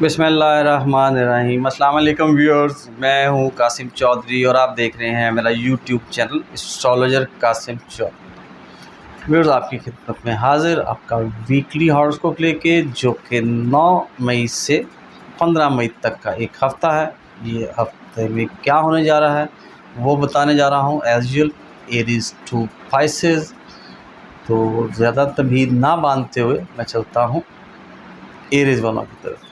बिस्मिल्लाहिर्रहमानिर्रहीम। अस्सलाम वालेकुम व्यूअर्स, मैं हूं कासिम चौधरी और आप देख रहे हैं मेरा YouTube channel astrologer Kasim Chaudhary. Viewers, आपकी खिदमत में हाजिर आपका वीकली हॉरोस्कोप लेके, जो कि 9 मई से 15 मई तक का एक हफ़्ता है। ये हफ्ते में क्या होने जा रहा है वो बताने जा रहा हूँ। As usual Aries to Pisces, तो ज़्यादा तबीर ना बांधते हुए मैं चलता हूँ एरीज वालों की तरफ।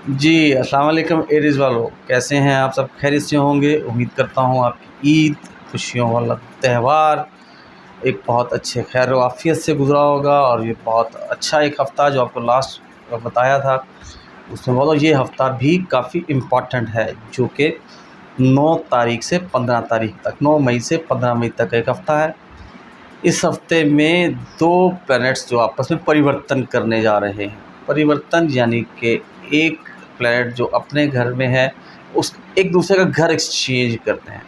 जी अस्सलाम वालेकुम एरीज़ वालों, कैसे हैं आप? सब खैरियत से होंगे। उम्मीद करता हूँ आपकी ईद, खुशियों वाला त्यौहार एक बहुत अच्छे खैर व आफियत से गुज़रा होगा। और ये बहुत अच्छा एक हफ़्ता जो आपको लास्ट बताया था उसमें बोलो, ये हफ़्ता भी काफ़ी इम्पॉर्टेंट है, जो कि 9 तारीख से 15 तारीख तक, 9 मई से 15 मई तक एक हफ़्ता है। इस हफ़्ते में 2 प्लैनेट्स जो आपस में परिवर्तन करने जा रहे हैं। परिवर्तन यानी कि एक प्लैनेट जो अपने घर में है उस एक दूसरे का घर एक्सचेंज करते हैं,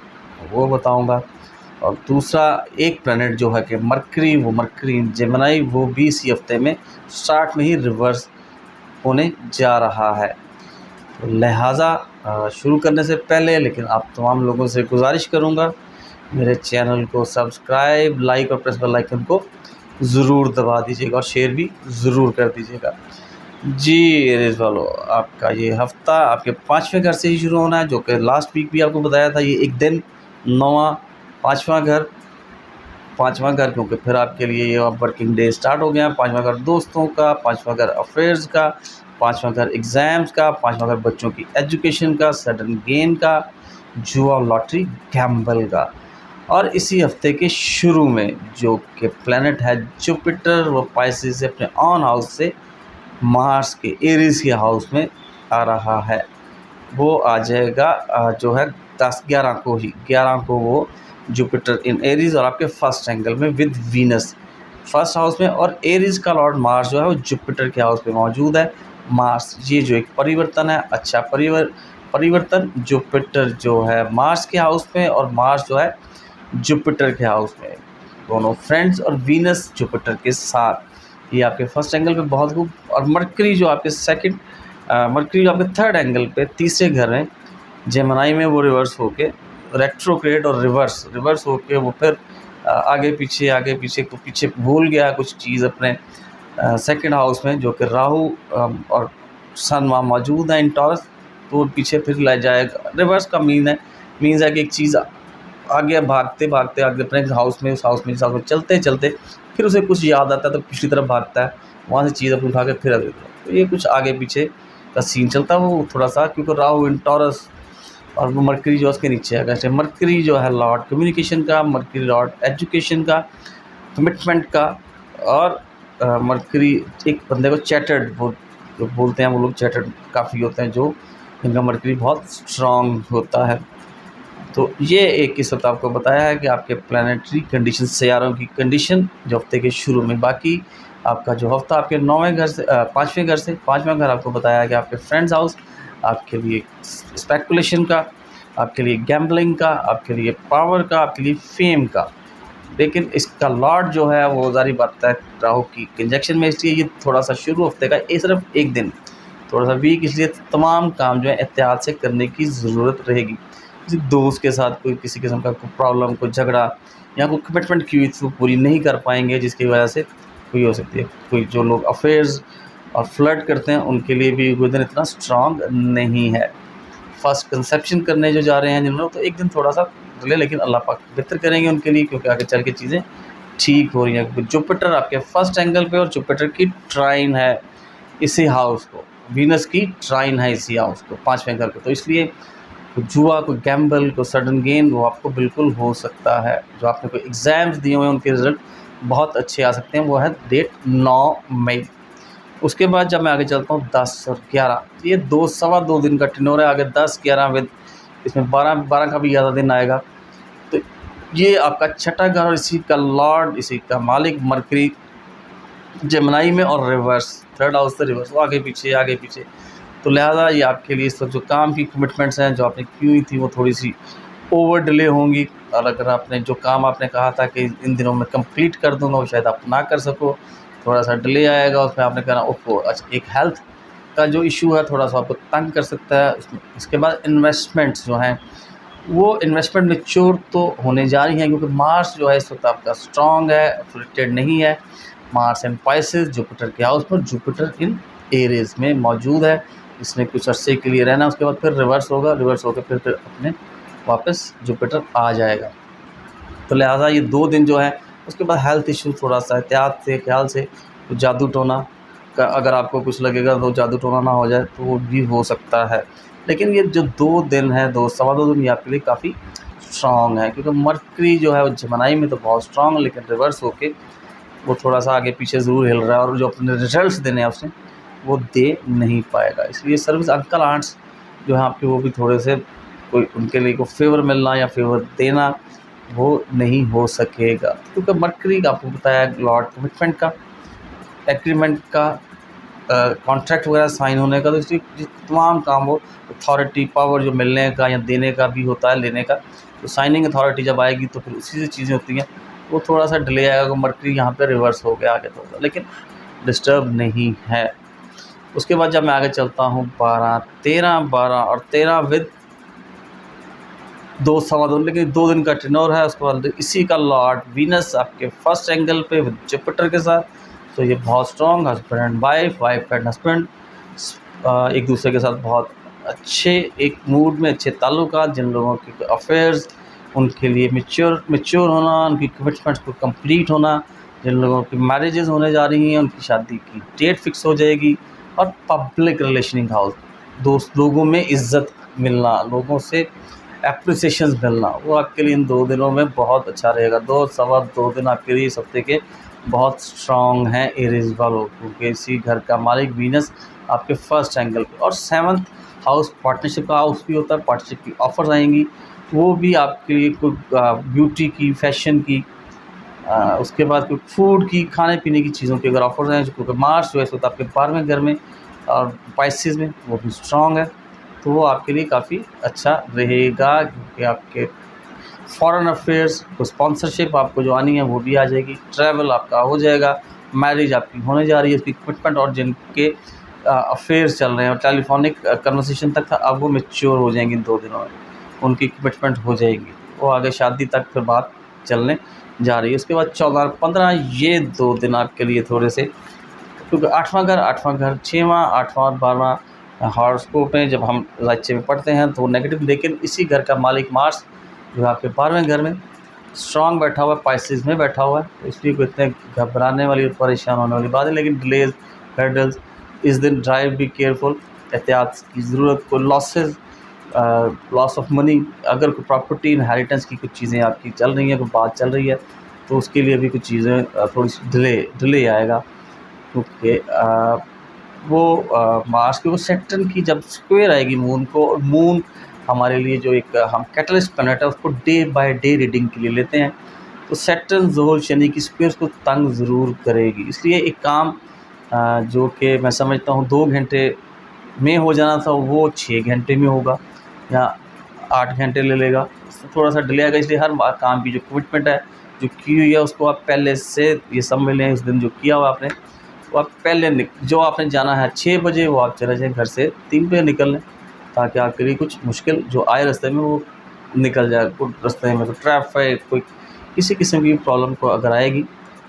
वो बताऊंगा। और दूसरा एक प्लैनेट जो है कि मरकरी जेमिनी, वो भी इसी हफ्ते में स्टार्ट में ही रिवर्स होने जा रहा है। तो लिहाजा शुरू करने से पहले लेकिन आप तमाम लोगों से गुजारिश करूंगा, मेरे चैनल को सब्सक्राइब, लाइक और प्रेस बेल आइकन को ज़रूर दबा दीजिएगा और शेयर भी ज़रूर कर दीजिएगा। जी एरीज़ वालों, आपका ये हफ़्ता आपके 5वें घर से ही शुरू होना है, जो कि लास्ट वीक भी आपको बताया था। ये एक दिन 9वां 5वां घर, क्योंकि फिर आपके लिए ये वर्किंग डे स्टार्ट हो गया। 5वां घर दोस्तों का, 5वां घर अफेयर्स का, 5वां घर एग्ज़ाम्स का, 5वां घर बच्चों की एजुकेशन का, सडन गेन का, जुआ लॉटरी गैम्बल का। और इसी हफ्ते के शुरू में जो कि प्लैनेट है जुपिटर, वो पाइसेस से अपने ऑन हाउस से मार्स के एरीज़ के हाउस में आ रहा है। वो आ जाएगा जो है 11 को वो जुपिटर इन एरीज़ और आपके फर्स्ट एंगल में विद वीनस फर्स्ट हाउस में। और एरीज़ का लॉर्ड मार्स जो है वो जुपिटर के हाउस पे मौजूद है। मार्स ये जो एक परिवर्तन है, अच्छा परिवर्तन। जुपिटर जो है मार्स के हाउस में और मार्स जो है जुपिटर के हाउस में, दोनों फ्रेंड्स। और वीनस जुपिटर के साथ ये आपके फर्स्ट एंगल पे बहुत खूब। और मरकरी जो आपके मरकरी जो आपके थर्ड एंगल पे तीसरे घर में जेमिनी में, वो रिवर्स होके रेट्रोग्रेड और रिवर्स होके वो फिर आगे पीछे को पीछे भूल गया कुछ चीज़ अपने सेकंड हाउस में, जो कि राहु और सन वहाँ मौजूद है इन टॉरस, तो वो पीछे फिर ले जाएगा। रिवर्स का मीन्स है कि एक चीज़ आगे भागते आगे अपने हाउस में, उस हाउस में चलते फिर उसे कुछ याद आता है तो पिछली तरफ भागता है, वहाँ से चीज़ अपनी उठा के फिर अगली तरफ। तो ये कुछ आगे पीछे का सीन चलता है वो थोड़ा सा, क्योंकि राहु इन टॉरस और वो मरकरी जो उसके नीचे है। कैसे मरकरी जो है लॉर्ड कम्युनिकेशन का, मरकरी लॉर्ड एजुकेशन का, कमिटमेंट का। और मरकरी एक बंदे को चैटर्ड जो बोलते हैं, वो लोग चैटर्ड काफ़ी होते हैं, जो इनका मरकरी बहुत स्ट्रॉन्ग होता है। तो ये एक इस वक्त आपको बताया है कि आपके प्लानिटरी कंडीशन, सैयारों की कंडीशन जो हफ्ते के शुरू में। बाकी आपका जो हफ्ता आपके 9वें घर से 5वें घर से 5वां घर आपको बताया है कि आपके फ्रेंड्स हाउस आपके लिए स्पेकुलेशन का, आपके लिए गैम्बलिंग का, आपके लिए पावर का, आपके लिए फेम का। लेकिन इसका लॉर्ड जो है वो जारी बात है राहु की कंजक्शन में, इसलिए ये थोड़ा सा शुरू हफ्ते का ये सिर्फ एक दिन थोड़ा सा वीक, इसलिए तमाम काम जो है एहतियात से करने की ज़रूरत रहेगी। किसी दोस्त के साथ कोई किसी किस्म का कोई प्रॉब्लम, कोई झगड़ा या कोई कमिटमेंट की हुई वो पूरी नहीं कर पाएंगे, जिसकी वजह से कोई हो सकती है। कोई जो लोग अफेयर्स और फ्लर्ट करते हैं उनके लिए भी वो दिन इतना स्ट्रॉन्ग नहीं है। फर्स्ट कंसेप्शन करने जो जा रहे हैं जिन्होंने, तो एक दिन थोड़ा सा डिले, लेकिन अल्लाह पाक बेहतर करेंगे उनके लिए, क्योंकि आगे चल के चीज़ें ठीक हो रही हैं। क्योंकि जुपिटर आपके फर्स्ट एंगल पे और जुपिटर की ट्राइन है इसी हाउस को, वीनस की ट्राइन है इसी हाउस को 5वें घर पे, तो इसलिए कोई जुआ, कोई गैम्बल, कोई सडन गेन वो आपको बिल्कुल हो सकता है। जो आपने कोई एग्ज़ाम्स दिए हुए हैं उनके रिज़ल्ट बहुत अच्छे आ सकते हैं। वो है डेट 9 मई। उसके बाद जब मैं आगे चलता हूँ 10 और 11, ये सवा दो दिन का टिनोर है। आगे 10 11 विद इसमें 12 का भी ज़्यादा दिन आएगा। तो ये आपका छठा घर और इसी का लॉर्ड, इसी का मालिक मरकरी जेमिनी में और रिवर्स थर्ड हाउस से रिवर्स, वो आगे पीछे। तो लिहाजा ये आपके लिए इस वक्त जो काम की कमिटमेंट्स हैं जो आपने की हुई थी वो थोड़ी सी ओवर डिले होंगी। और अगर आपने जो काम आपने कहा था कि इन दिनों में कंप्लीट कर दूंगा, वो शायद आप ना कर सको, थोड़ा सा डिले आएगा उसमें। आपने कहा ओहो, अच्छा एक हेल्थ का जो इशू है थोड़ा सा आपको तंग कर सकता है। इसके बाद इन्वेस्टमेंट्स जो हैं वो इन्वेस्टमेंट मैच्योर तो होने जा रही हैं, क्योंकि मार्स जो है इस वक्त आपका स्ट्रॉन्ग है, अफेक्टेड नहीं है। मार्स इन पाइसेस जुपिटर के हाउस पर, जुपिटर इन एरीज में मौजूद है। इसने कुछ अरसे के लिए रहना, उसके बाद फिर रिवर्स होगा, रिवर्स होकर फिर अपने वापस जुपिटर आ जाएगा। तो लिहाजा ये 2 दिन जो है, उसके बाद हेल्थ इशू थोड़ा सा एहतियात से, ख्याल से, तो जादू टोना का अगर आपको कुछ लगेगा तो जादू टोना ना हो जाए तो वो भी हो सकता है। लेकिन ये जो 2 दिन है, 2 सवा 2 दिन, ये आपके लिए काफ़ी स्ट्रॉन्ग है, क्योंकि मरकरी जो है वो जमनाई में तो बहुत स्ट्रॉन्ग है, लेकिन रिवर्स होके वो थोड़ा सा आगे पीछे ज़रूर हिल रहा है, और जो अपने रिजल्ट्स देने हैं उसने वो दे नहीं पाएगा। इसलिए सर्विस अंकल आंट्स जो है आपके, वो भी थोड़े से कोई उनके लिए कोई फेवर मिलना या फेवर देना वो नहीं हो सकेगा, क्योंकि मरकरी आपको बताया लॉर्ड कमिटमेंट का, एग्रीमेंट का, कॉन्ट्रैक्ट वगैरह साइन होने का, तो इसलिए तमाम काम वो अथॉरिटी पावर जो मिलने का या देने का भी होता है, लेने का, तो साइनिंग अथॉरिटी जब आएगी तो फिर उसी से चीज़ें होती हैं, वो थोड़ा सा डिले आएगा। मरकरी यहाँ पे रिवर्स हो गया आगे थोड़ा, लेकिन डिस्टर्ब नहीं है। उसके बाद जब मैं आगे चलता हूँ 12, 13, 12 और 13 विद 2 सवा 2, लेकिन 2 दिन का टेन्योर है। उसके बाद इसी का लॉर्ड वीनस आपके फर्स्ट एंगल पे विद जुपिटर के साथ, तो ये बहुत strong husband and wife, wife and husband एक दूसरे के साथ बहुत अच्छे एक मूड में, अच्छे ताल्लुकात, जिन लोगों के अफेयर्स उनके लिए मैच्योर होना, उनकी कमिटमेंट्स को कंप्लीट होना, जिन लोगों की मैरिजेस होने जा रही हैं उनकी शादी की डेट फिक्स हो जाएगी। और पब्लिक रिलेशनिंग हाउस, दोस्त लोगों में इज़्ज़त मिलना, लोगों से एप्रिसिएशन मिलना, वो आपके लिए इन 2 दिनों में बहुत अच्छा रहेगा। 2 सवा 2 दिन आपके लिए इस हफ्ते के बहुत स्ट्रॉन्ग हैं एरीज वालों, क्योंकि इसी घर का मालिक वीनस आपके फर्स्ट एंगल पे, और 7th हाउस पार्टनरशिप का हाउस भी होता है, पार्टनरशिप की ऑफर्स आएंगी, वो भी आपके लिए कोई ब्यूटी की, फैशन की, उसके बाद कोई फूड की, खाने पीने की चीज़ों की अगर ऑफर्स हैं, क्योंकि मार्स जो है इस वक्त आपके 12वें घर में और पाइसेस में, वो भी स्ट्रॉन्ग है, तो वो आपके लिए काफ़ी अच्छा रहेगा, क्योंकि आपके फॉरेन अफेयर्स को स्पॉन्सरशिप आपको जो आनी है वो भी आ जाएगी, ट्रैवल आपका हो जाएगा, मैरिज आपकी होने जा रही है, उसकी कमिटमेंट, और जिनके अफेयर्स चल रहे हैं और टेलीफोनिक कन्वर्सेशन तक था, अब वो मैच्योर हो जाएंगी इन 2 दिनों में, उनकी कमिटमेंट हो जाएगी, वो आगे शादी तक फिर बात चलने जा रही है। उसके बाद 14 और 15 ये 2 दिन आपके लिए थोड़े से, क्योंकि 8वां घर 6वां, 8वां और 12वां हॉरोस्कोप में जब हम राज्य में पढ़ते हैं तो नेगेटिव, लेकिन इसी घर का मालिक मार्स जो आपके 12वें घर में स्ट्रॉन्ग बैठा हुआ है, पाइसेस में बैठा हुआ है, तो इसलिए कोई इतने घबराने वाली और परेशान होने वाली बात है। लेकिन डिलेज, हर्डल्स, इस दिन ड्राइव भी केयरफुल, एहतियात की ज़रूरत, को लॉसेस, लॉस ऑफ मनी, अगर कोई प्रॉपर्टी इनहेरिटेंस की कुछ चीज़ें आपकी चल रही हैं, कोई बात चल रही है, तो उसके लिए भी कुछ चीज़ें थोड़ी सी डिले आएगा, क्योंकि वो मार्स के वो सेक्टन की जब स्क्वायर आएगी मून को, और मून हमारे लिए जो एक हम कैटलिस्ट प्लैनेट है उसको डे बाय डे रीडिंग के लिए लेते हैं, तो सैटर्न ज़ोहल शनि की स्क्वायर को तंग ज़रूर करेगी। इसलिए एक काम जो कि मैं समझता हूँ 2 घंटे में हो जाना था वो 6 घंटे में होगा, या 8 घंटे ले लेगा, थोड़ा सा डिले आएगा। इसलिए हर काम की जो कमिटमेंट है जो की हुई है उसको आप पहले से, ये सब मिले इस दिन जो किया हुआ आपने, वो आप पहले जो आपने जाना है 6 बजे, वो आप चले जाएँ घर से 3 बजे निकल लें, ताकि आपके लिए कुछ मुश्किल जो आए रास्ते में वो निकल जाए। कुछ रास्ते में तो ट्रैफिक, कोई किसी किस्म की प्रॉब्लम को अगर आएगी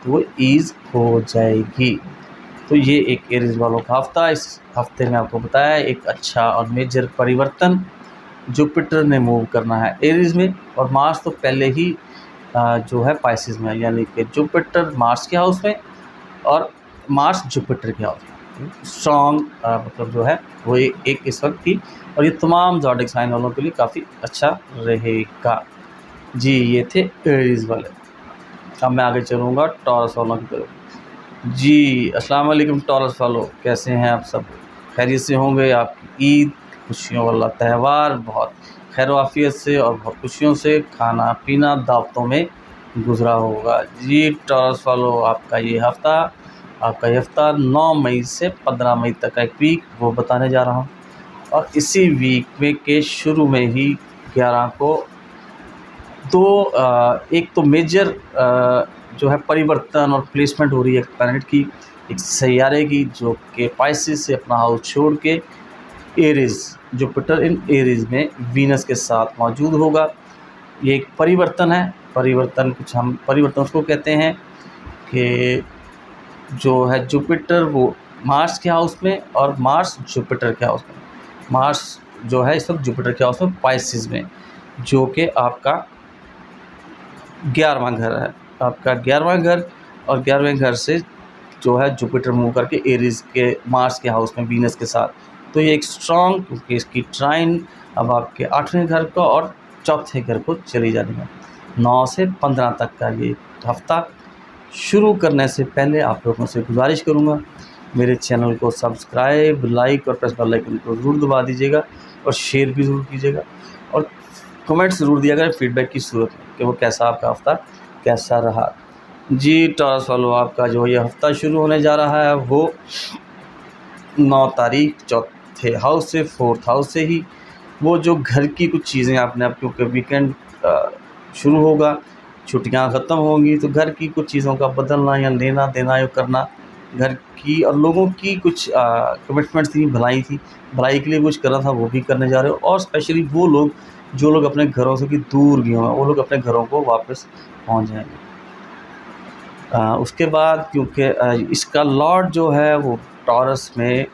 तो वो ईज़ हो जाएगी। तो ये एक एरीज वालों का हफ़्ता, इस हफ़्ते में आपको बताया एक अच्छा और मेजर परिवर्तन जुपिटर ने मूव करना है एरीज में, और मार्स तो पहले ही जो है पाइसेस में, यानी कि जुपिटर मार्स के हाउस में और मार्स जुपिटर के हाउस में स्ट्रॉन्ग, मतलब जो है वो एक इस वक्त की, और ये तमाम ज़ोडिक साइन वालों के लिए काफ़ी अच्छा रहेगा। जी ये थे एरीज वाले। अब मैं आगे चलूँगा टॉरस वालों की तरफ। जी अस्सलाम वालेकुम टॉरस वालों, कैसे हैं आप सब? खैरियत से होंगे? आपकी ईद खुशियों वाला त्यौहार बहुत खैर आफियत से और बहुत खुशियों से, खाना पीना दावतों में गुज़रा होगा। जी टॉरस वालों, आपका ये हफ़्ता 9 मई से 15 मई तक का एक वीक वो बताने जा रहा हूँ, और इसी वीक में के शुरू में ही 11 को एक तो मेजर जो है परिवर्तन और प्लेसमेंट हो रही है प्लैनेट की, एक सैयारे की, जो कि पाइसेस से अपना हाउस छोड़ के एरीज, जुपिटर इन एरीज में वीनस के साथ मौजूद होगा। ये एक परिवर्तन है। परिवर्तन कुछ हम परिवर्तन उसको कहते हैं कि जो है जुपिटर वो मार्स के हाउस में और मार्स जुपिटर के हाउस में। मार्स जो है इस वक्त जुपिटर के हाउस में पाइसेस में, जो कि आपका 11वां घर है। आपका 11वां घर, और 11वें घर से जो है जुपिटर मूव करके एरीज के मार्स के हाउस में वीनस के साथ। तो ये एक स्ट्रॉन्ग, क्योंकि इसकी ट्राइन अब आपके 8वें घर को और चौथे घर को चली जानी है। 9 से 15 तक का ये हफ्ता शुरू करने से पहले आप लोगों से गुजारिश करूँगा, मेरे चैनल को सब्सक्राइब, लाइक और प्रेस बेल आइकन को ज़रूर दबा दीजिएगा, और शेयर भी ज़रूर कीजिएगा, और कमेंट ज़रूर दिया करें फीडबैक की सूरत में कि वो कैसा आपका हफ्ता कैसा रहा। जी टॉरस वालों, आपका जो ये हफ्ता शुरू होने जा रहा है वो 9 तारीख चौथे हाउस से, 4th हाउस से ही। वो जो घर की कुछ चीज़ें आपने, अब क्योंकि वीकेंड शुरू होगा, छुट्टियां ख़त्म होंगी, तो घर की कुछ चीज़ों का बदलना या लेना देना या करना, घर की और लोगों की कुछ कमिटमेंट्स थी, भलाई के लिए कुछ करना था, वो भी करने जा रहे हो। और स्पेशली वो लोग जो लोग अपने घरों से कि दूर गए हैं, वो लोग अपने घरों को वापस पहुंच जाएंगे। उसके बाद क्योंकि इसका लॉर्ड जो है वो टॉरस में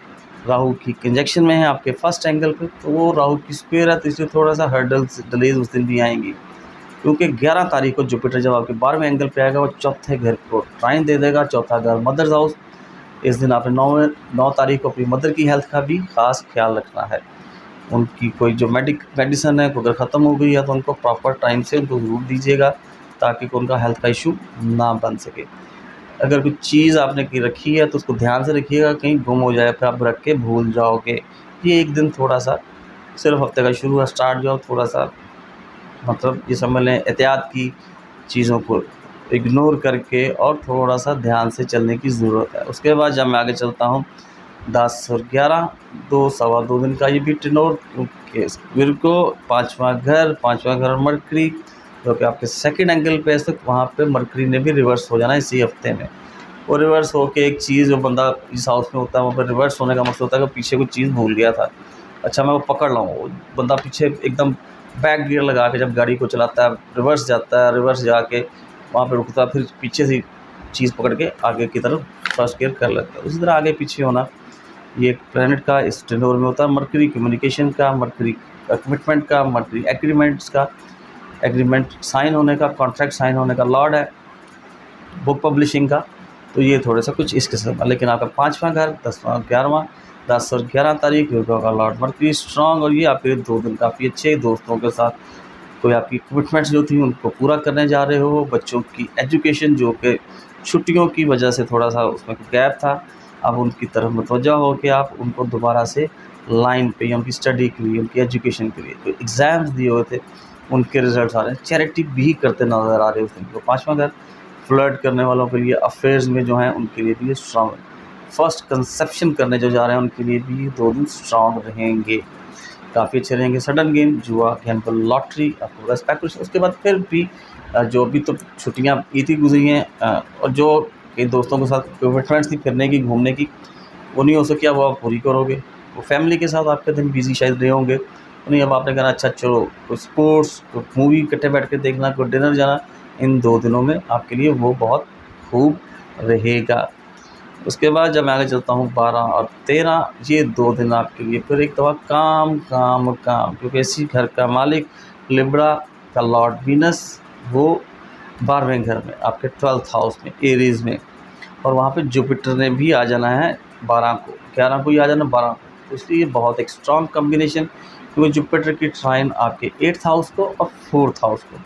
राहु की कंजक्शन में है आपके फर्स्ट एंगल पे, तो वो राहु की स्क्वायर है, तो इसलिए थोड़ा सा हर्डल्स डिलेज उस दिन भी आएंगी। क्योंकि 11 तारीख को जुपिटर जब आपके 12वें एंगल पे आएगा, वो चौथे घर को ट्राइन दे देगा। चौथा घर मदर्स हाउस। इस दिन आपने 9 तारीख को अपनी मदर की हेल्थ का भी ख़ास ख्याल रखना है। उनकी कोई जो मेडिसिन है अगर ख़त्म हो गई है तो उनको प्रॉपर टाइम से उनको ज़रूर दीजिएगा, ताकि उनका हेल्थ का इशू ना बन सके। अगर कुछ चीज़ आपने की रखी है तो उसको ध्यान से रखिएगा, कहीं गुम हो जाए फिर आप रख के भूल जाओगे। ये एक दिन थोड़ा सा, सिर्फ हफ्ते का शुरू है, स्टार्ट जो थोड़ा सा मतलब ये समझ लें एहतियात की चीज़ों को इग्नोर करके और थोड़ा सा ध्यान से चलने की ज़रूरत है। उसके बाद जब मैं आगे चलता हूँ 10 और 11, 2 सवा 2 दिन का ये भी टेनोर, क्योंकि स्क्वायर को 5वां घर मरकरी जो कि आपके सेकंड एंगल पे है, तो वहाँ पे मरकरी ने भी रिवर्स हो जाना इसी हफ्ते में। और रिवर्स होके एक चीज़ जो बंदा इस हाउस में होता है, वहाँ पर रिवर्स होने का मकसद होता है कि पीछे कुछ चीज़ भूल गया था, अच्छा मैं वो पकड़ लाऊँ। बंदा पीछे एकदम बैक गियर लगा के जब गाड़ी को चलाता है, रिवर्स जाता है, रिवर्स जाके वहाँ पे रुकता है, फिर पीछे से चीज़ पकड़ के आगे की तरफ फर्स्ट गियर कर लेता है। उसी तरह आगे पीछे होना ये प्लैनेट का इस टेनोर में होता है। मरकरी कम्युनिकेशन का, मरकरी कमिटमेंट का, मरकरी एग्रीमेंट्स का, एग्रीमेंट साइन होने का, कॉन्ट्रैक्ट साइन होने का लॉर्ड है, बुक पब्लिशिंग का। तो ये थोड़ा सा कुछ इस किस्म का। लेकिन आपका 5वां घर 10वां 11वां 10 और 11 तारीख का लॉर्ड मरकरी स्ट्रॉन्ग, और ये आपके 2 दिन काफ़ी अच्छे। दोस्तों के साथ कोई आपकी कमिटमेंट्स जो थी उनको पूरा करने जा रहे हो। बच्चों की एजुकेशन जो कि छुट्टियों की वजह से थोड़ा सा उसमें गैप था, अब उनकी तरफ मुतवज्जा हो कि आप उनको दोबारा से लाइन पे या उनकी स्टडी के लिए, उनकी एजुकेशन के लिए जो एग्ज़ाम्स दिए हुए थे उनके रिजल्ट्स आ रहे हैं। चैरिटी भी करते नज़र आ रहे हैं उस दिन को। 5वां घर फ्लर्ट करने वालों के लिए, अफेयर्स में जो हैं उनके लिए भी स्ट्रॉन्ग है। फर्स्ट कंसेप्शन करने जो जा रहे हैं उनके लिए भी 2 दिन स्ट्रॉन्ग रहेंगे, काफ़ी अच्छे रहेंगे। सडन गेम, जुआ, गैम्बल, लॉटरी, आपको स्पेकुलेशन। उसके बाद फिर भी जो अभी तो छुट्टियाँ ईद की गुजरी हैं, और जो कई दोस्तों के साथ कमिटमेंट्स थी फिरने की, घूमने की, वो नहीं हो सकी, अब आप पूरी करोगे। वो फैमिली के साथ आपके दिन बिजी शायद रहे होंगे, नहीं अब आपने कहना अच्छा चलो कोई स्पोर्ट्स, कोई मूवी इकट्ठे बैठ के देखना, कोई डिनर जाना, इन 2 दिनों में आपके लिए वो बहुत खूब रहेगा। उसके बाद जब मैं आगे चलता हूँ 12 और 13, ये 2 दिन आपके लिए फिर एक दफ़ा काम काम काम, क्योंकि इसी घर का मालिक लिब्रा का लॉर्ड वीनस वो 12वें घर में आपके 12th हाउस में एरीज में, और वहाँ पे जुपिटर ने भी आ जाना है 12 को, 11 को ही आ जाना 12 को। तो इसलिए बहुत एक स्ट्रॉन्ग कम्बिनेशन, क्योंकि जुपिटर की ट्राइन आपके 8th हाउस को और 4th हाउस को,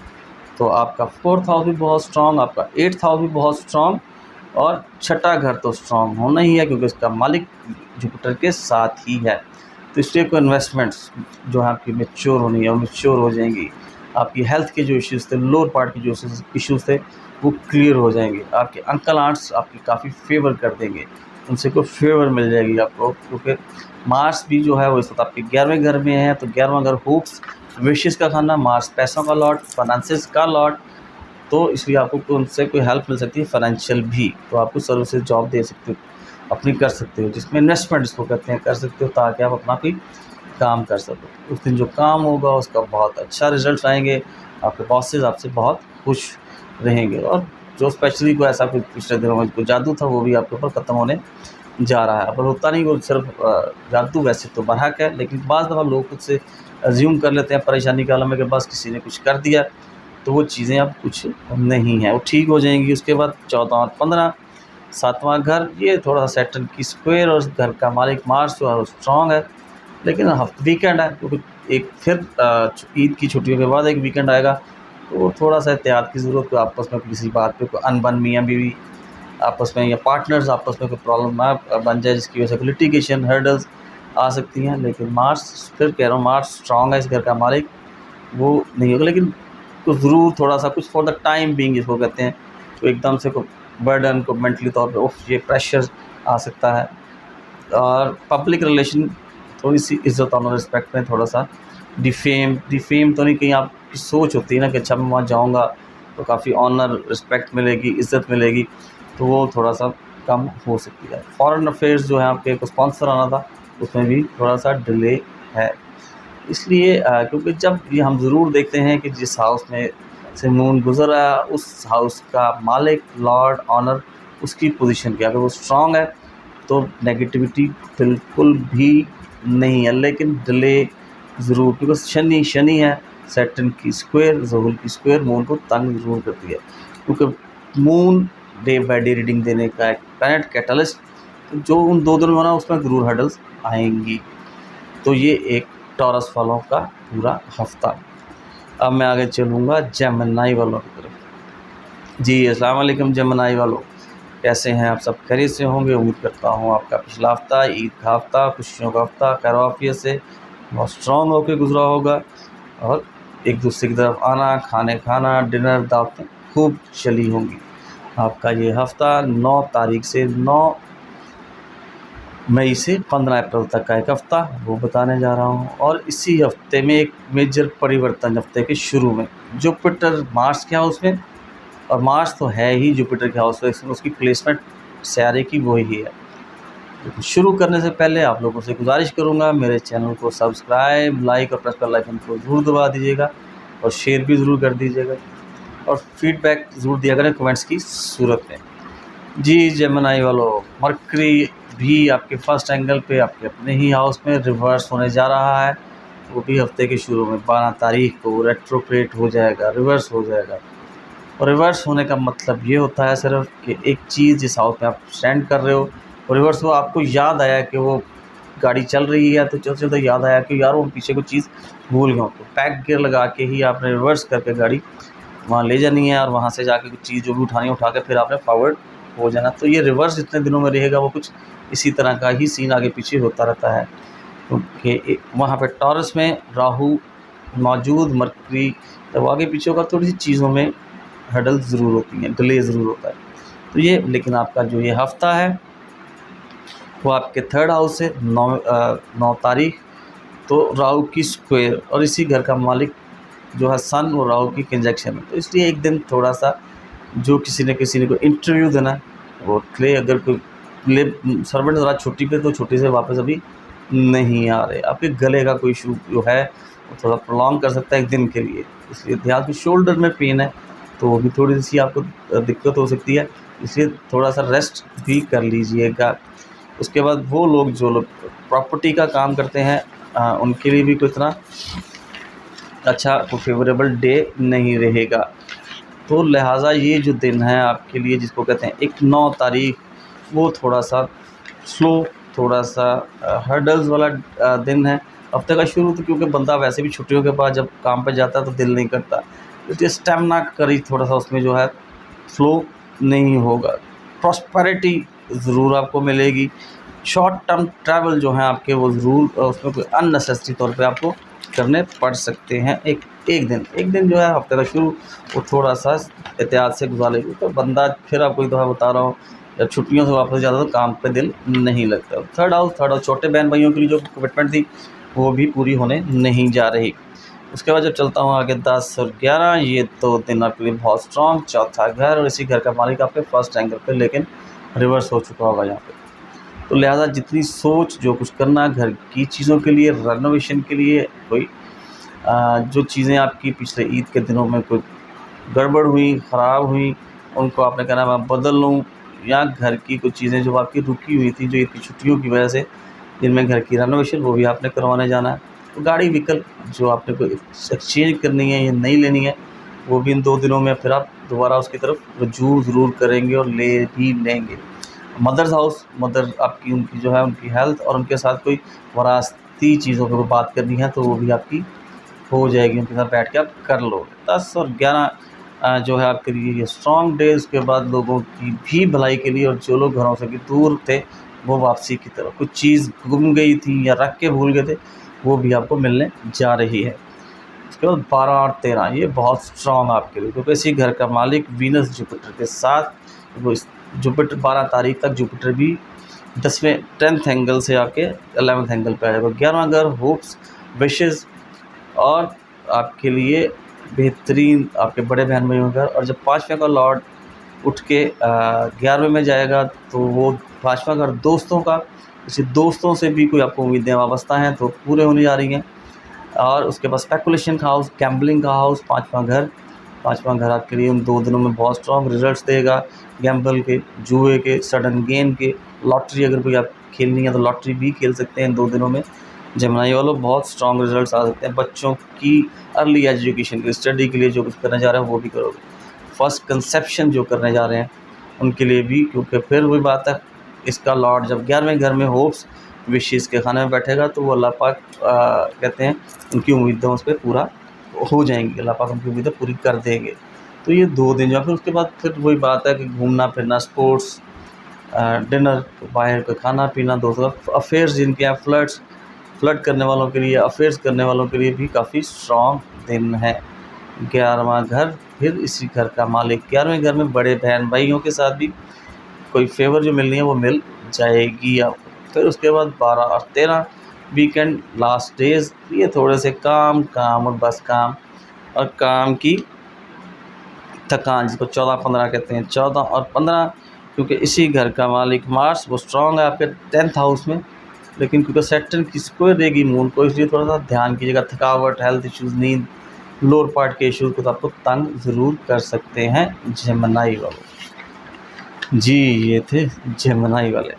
तो आपका 4th हाउस भी बहुत स्ट्रॉन्ग, आपका 8th हाउस भी बहुत स्ट्रॉन्ग, और छठा घर तो स्ट्रॉन्ग होना ही है क्योंकि उसका मालिक जुपिटर के साथ ही है। तो इसलिए कोई इन्वेस्टमेंट्स जो है आपकी मैच्योर होनी है वो मैच्योर हो जाएंगी। आपकी हेल्थ के जो इश्यूज़ थे, लोअर पार्ट के जो इश्यूज़ थे वो क्लियर हो जाएंगे। आपके अंकल आंट्स आपकी काफ़ी फेवर कर देंगे, उनसे कोई फेवर मिल जाएगी आपको, क्योंकि मार्स भी जो है वो इस वक्त आपके 11वें घर में है। तो 11वां घर होप्स, विशेस का खाना, मार्स पैसों का लॉर्ड, फाइनेंसेस का लॉर्ड, तो इसलिए आपको उनसे कोई हेल्प मिल सकती है फाइनेंशियल भी, तो आपको सर्विसेज जॉब दे सकते हो। अपनी कर सकते हो, जिसमें इन्वेस्टमेंट इसको कहते हैं, कर सकते हो ताकि आप अपना कोई काम कर सको। उस दिन जो काम होगा उसका बहुत अच्छा रिजल्ट आएंगे, आपके बॉसेस आपसे बहुत खुश रहेंगे। और जो स्पेशली कोई ऐसा कुछ पिछले दिनों में कोई जादू था वो भी आपके ऊपर ख़त्म होने जा रहा है। पर होता नहीं, वो सिर्फ जादू वैसे तो बरहक है, लेकिन बाज़ दफ़ा लोग खुद से अज्यूम कर लेते हैं परेशानी के आलम में कि बस किसी ने कुछ कर दिया, तो वो चीज़ें अब कुछ नहीं है, वो ठीक हो जाएंगी। उसके बाद 14 और 15 7वां घर, ये थोड़ा सा सैटर्न की स्क्वायर और घर का मालिक मार्स जो है वो स्ट्रॉन्ग है, लेकिन वीकेंड है क्योंकि एक फिर ईद की छुट्टियों के बाद एक वीकेंड आएगा, तो थोड़ा सा एहतियात की ज़रूरत है। आपस में किसी बात पे कोई अनबन मियाँ बीवी आपस में या पार्टनर्स आपस में कोई प्रॉब्लम ना बन जाए जिसकी वजह से लिटिगेशन हर्डल्स आ सकती हैं। लेकिन मार्स, फिर कह रहा हूँ, मार्स स्ट्रॉन्ग है, इस घर का मालिक वो नहीं होगा, लेकिन तो ज़रूर थोड़ा सा कुछ फॉर द टाइम बीइंग जिसको कहते हैं, तो एकदम से को बर्डन को मेंटली तौर पे ये प्रेशर आ सकता है। और पब्लिक रिलेशन थोड़ी सी इज़्ज़त और रिस्पेक्ट में थोड़ा सा डिफेम तो नहीं, कहीं आपकी सोच होती है ना कि अच्छा मैं वहाँ जाऊँगा तो काफ़ी ऑनर रिस्पेक्ट मिलेगी, इज़्ज़त मिलेगी, तो वो थोड़ा सा कम हो सकती है। फॉरेन अफेयर्स जो है आपके को स्पॉन्सर आना था उसमें भी थोड़ा सा डिले है, इसलिए क्योंकि जब ये हम ज़रूर देखते हैं कि जिस हाउस में से मून गुज़र रहा है उस हाउस का मालिक लॉर्ड ऑनर उसकी पोजीशन क्या, अगर वो स्ट्रॉन्ग है तो नेगेटिविटी बिल्कुल भी नहीं है, लेकिन डिले ज़रूर, क्योंकि शनि है, सैटर्न की स्क्वायर, ज़ोहल की स्क्वायर मून को तंग ज़रूर करती है, क्योंकि moon day by day reading देने का एक प्लैनेट कैटलिस्ट, तो जो उन 2 दिनों में ना उसमें ज़रूर हर्डल्स आएंगी। तो ये एक टॉरस वालों का पूरा हफ्ता। अब मैं आगे चलूँगा जेमिनी वालों की तरफ। जी अस्सलाम वालेकुम जेमिनी वालों, कैसे हैं आप? सब खैरियत से होंगे, उम्मीद करता हूँ। आपका पिछला हफ्ता ईद का हफ्ता, खुशियों का हफ्ता खैर आफियत से बहुत स्ट्रॉन्ग होकर गुजरा होगा और एक दूसरे की तरफ आना, खाना, डिनर, दावतें खूब चली होंगी। आपका ये हफ्ता 9 तारीख से 9 मई से 15 अप्रैल तक का एक हफ़्ता वो बताने जा रहा हूँ। और इसी हफ्ते में एक मेजर परिवर्तन, हफ्ते के शुरू में जुपिटर मार्स के हाउस में, और मार्स तो है ही जुपिटर के हाउस में, उसकी प्लेसमेंट सियारे की वही है। लेकिन शुरू करने से पहले आप लोगों से गुजारिश करूँगा मेरे चैनल को सब्सक्राइब, लाइक और प्रेस बेल आइकन को ज़रूर दबा दीजिएगा और शेयर भी ज़रूर कर दीजिएगा और फीडबैक ज़रूर दिया करें कमेंट्स की सूरत में। जी जेमिनी वालों, मरकरी भी आपके फर्स्ट एंगल पे आपके अपने ही हाउस में रिवर्स होने जा रहा है, वो भी हफ्ते के शुरू में 12 तारीख को रेट्रोग्रेड हो जाएगा, रिवर्स हो जाएगा। और रिवर्स होने का मतलब ये होता है सिर्फ कि एक चीज़ जिस हाउस में आप स्टैंड कर रहे हो और रिवर्स हुआ, आपको याद आया कि वो गाड़ी चल रही है तो चलते चलते याद आया कि यार वो पीछे कुछ चीज़ भूल गया, तो बैक गियर लगा के ही आपने रिवर्स करके गाड़ी वहाँ ले जानी है और वहाँ से जाके कुछ चीज़ जो भी उठानी उठा के फिर आपने फॉरवर्ड हो जाना। तो ये रिवर्स जितने दिनों में रहेगा वो कुछ इसी तरह का ही सीन आगे पीछे होता रहता है, क्योंकि वहाँ पे टॉरस में राहु मौजूद, मरकरी जब आगे पीछे होगा थोड़ी सी चीज़ों में हर्डल ज़रूर होती हैं, डिले ज़रूर होता है। तो ये लेकिन आपका जो ये हफ़्ता है वो आपके 3rd हाउस से 9 तारीख, तो राहु की स्क्वायर और इसी घर का मालिक जो है सन और राहु की कंजक्शन है, तो इसलिए एक दिन थोड़ा सा जो किसी ने कोई इंटरव्यू देना वो ले, अगर कोई ले सर्वेंट ज़रा छुट्टी पे तो छुट्टी से वापस अभी नहीं आ रहे, आपके गले का कोई इशू जो है वो थोड़ा प्रोलॉन्ग कर सकता है एक दिन के लिए, इसलिए ध्यान की शोल्डर में पेन है तो वो भी थोड़ी सी आपको दिक्कत हो सकती है, इसलिए थोड़ा सा रेस्ट भी कर लीजिएगा। उसके बाद वो लोग जो लोग प्रॉपर्टी का काम करते हैं उनके लिए भी कोई इतना अच्छा फेवरेबल डे नहीं रहेगा, तो लिहाजा ये जो दिन है आपके लिए जिसको कहते हैं एक 9 तारीख, वो थोड़ा सा स्लो, थोड़ा सा हर्डल्स वाला दिन है हफ्ते का शुरू, तो क्योंकि बंदा वैसे भी छुट्टियों के बाद जब काम पे जाता है तो दिल नहीं करता, इसलिए स्टेमिना करी थोड़ा सा उसमें जो है फ्लो नहीं होगा। प्रॉस्पेरिटी ज़रूर आपको मिलेगी, शॉर्ट टर्म ट्रैवल जो है आपके वो ज़रूर उसमें कोई अननेसेसरी तौर पे आपको करने पड़ सकते हैं। एक दिन जो है हफ्ते का शुरू वो थोड़ा सा एहतियात से गुजारेगी, तो बंदा फिर आपको एक दफ़ा बता रहा हूँ जब छुट्टियों से वापस जाता तो काम पे दिल नहीं लगता। 3rd हाउस छोटे बहन भाइयों के लिए जो कमिटमेंट थी वो भी पूरी होने नहीं जा रही। उसके बाद जब चलता हूँ आगे 10 और 11, ये तो दिन आपके लिए बहुत स्ट्रॉन्ग, 4था घर और इसी घर का मालिक आपके फर्स्ट एंगल पे लेकिन रिवर्स हो चुका होगा यहाँ पे। तो लिहाजा जितनी सोच जो कुछ करना घर की चीज़ों के लिए, रेनोवेशन के लिए, कोई जो चीज़ें आपकी पिछले ईद के दिनों में कोई गड़बड़ हुई, ख़राब हुई, उनको आपने कहना मैं बदल लूँ, या घर की कुछ चीज़ें जो आपकी रुकी हुई थी जो ईद की छुट्टियों की वजह से, जिनमें घर की रेनोवेशन, वो भी आपने करवाने जाना है। तो गाड़ी व्हीकल जो आपने कोई एक्सचेंज करनी है या नई लेनी है, वो भी इन 2 दिनों में फिर आप दोबारा उसकी तरफ रुजू ज़रूर करेंगे और ले भी लेंगे। मदर्स हाउस, मदर आपकी, उनकी जो है उनकी हेल्थ और उनके साथ कोई वरासती चीज़ों पर बात करनी है तो वो भी आपकी हो जाएगी, उनके साथ बैठ के आप कर लोगे। 10 और 11 जो है आपके लिए ये स्ट्रॉन्ग डे। उसके बाद लोगों की भी भलाई के लिए, और जो लोग घरों से भी दूर थे वो वापसी की तरफ, कुछ चीज़ गुम गई थी या रख के भूल गए थे, वो भी आपको मिलने जा रही है। उसके बाद 12 और 13 ये बहुत स्ट्रॉन्ग आपके लिए, क्योंकि इसी घर का मालिक वीनस जुपिटर के साथ, वो जुपिटर 12 तारीख तक जुपिटर भी 10th एंगल से आके 11th एंगल पे आ जाएगा। 11वां घर होप्स, विशेज़ और आपके लिए बेहतरीन आपके बड़े बहन भाइयों का। और जब 5वें का लॉर्ड उठ के 11वें में जाएगा तो वो 5वां घर दोस्तों का, किसी दोस्तों से भी कोई आपको उम्मीदें वाबस्ता हैं तो पूरे होने जा रही हैं। और उसके बाद स्पेकुलेशन का हाउस, गैम्बलिंग का हाउस, 5वां घर आपके लिए उन 2 दिनों में बहुत स्ट्रॉन्ग रिजल्ट्स देगा। गैम्बल के, जुए के, सडन गेन के, लॉटरी अगर कोई आप खेलनी है तो लॉटरी भी खेल सकते हैं इन 2 दिनों में। जेमिनी वालों बहुत स्ट्रॉन्ग रिजल्ट्स आ सकते हैं। बच्चों की अर्ली एजुकेशन के, स्टडी के लिए जो कुछ करने जा रहे हैं वो भी करोगे। फर्स्ट कंसेप्शन जो करने जा रहे हैं उनके लिए भी, क्योंकि फिर वही बात है, इसका लॉर्ड जब 11वें घर में होप्स विशेष के खाने में बैठेगा तो वो अल्लाह पाक कहते हैं उनकी उम्मीदें उस पर पूरा हो जाएंगी, अल्लाह पाक उनकी उम्मीदें पूरी कर देंगे। तो ये 2 दिन जो, फिर उसके बाद फिर वही बात है कि घूमना फिरना, स्पोर्ट्स, डिनर, बाहर का खाना पीना, दोस्तों, अफेयर्स जिनके हैं, फ्लर्ट करने वालों के लिए, अफेयर्स करने वालों के लिए भी काफ़ी स्ट्रॉन्ग दिन है। 11वां घर, फिर इसी घर का मालिक 11वें घर में बड़े बहन भाइयों के साथ भी कोई फेवर जो मिलनी है वो मिल जाएगी आपको। फिर उसके बाद 12 और 13 वीकेंड लास्ट डेज़, ये थोड़े से काम और बस काम और काम की थकान, जिसको 14-15 कहते हैं। 14 और 15 क्योंकि इसी घर का मालिक मार्स वो स्ट्रॉन्ग है आपके 10th हाउस में, लेकिन क्योंकि सैटर्न की स्क्वायर रहेगी मून को, इसलिए थोड़ा सा ध्यान कीजिएगा। थकावट, हेल्थ इश्यूज़, नींद, लोअर पार्ट के इश्यूज़ को तो आपको तंग ज़रूर कर सकते हैं जेमिनी वालों। जी ये थे जेमिनी वाले।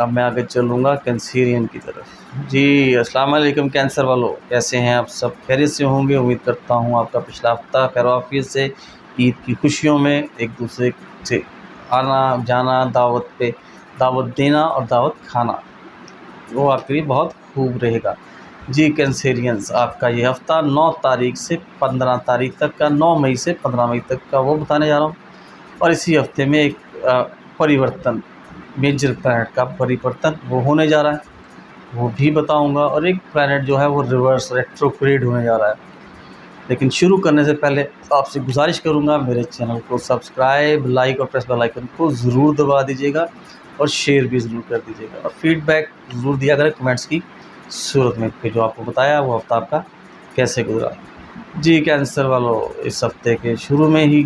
अब मैं आगे चलूँगा कैंसरियन की तरफ। जी अस्सलाम वालेकुम कैंसर वालों, कैसे हैं आप सब? खैरियत से होंगे, उम्मीद करता हूँ आपका पिछला हफ्ता खैर आफियत से, ईद की खुशियों में एक दूसरे से आना जाना, दावत देना और दावत खाना, वो आपके लिए बहुत खूब रहेगा। जी कैंसेरियंस, आपका ये हफ़्ता 9 तारीख से 15 तारीख तक का, 9 मई से 15 मई तक का वो बताने जा रहा हूँ। और इसी हफ्ते में एक परिवर्तन, मेजर प्लैनेट का परिवर्तन वो होने जा रहा है, वो भी बताऊंगा। और एक प्लैनेट जो है वो रिवर्स रेट्रोग्रेड होने जा रहा है। लेकिन शुरू करने से पहले आपसे गुजारिश करूंगा, मेरे चैनल को सब्सक्राइब, लाइक और प्रेस बेल आइकन को ज़रूर दबा दीजिएगा और शेयर भी ज़रूर कर दीजिएगा और फीडबैक ज़रूर दिया करें कमेंट्स की सूरत में कि जो आपको बताया वो हफ्ता आपका कैसे गुजरा। जी कैंसर वालों, इस हफ्ते के शुरू में ही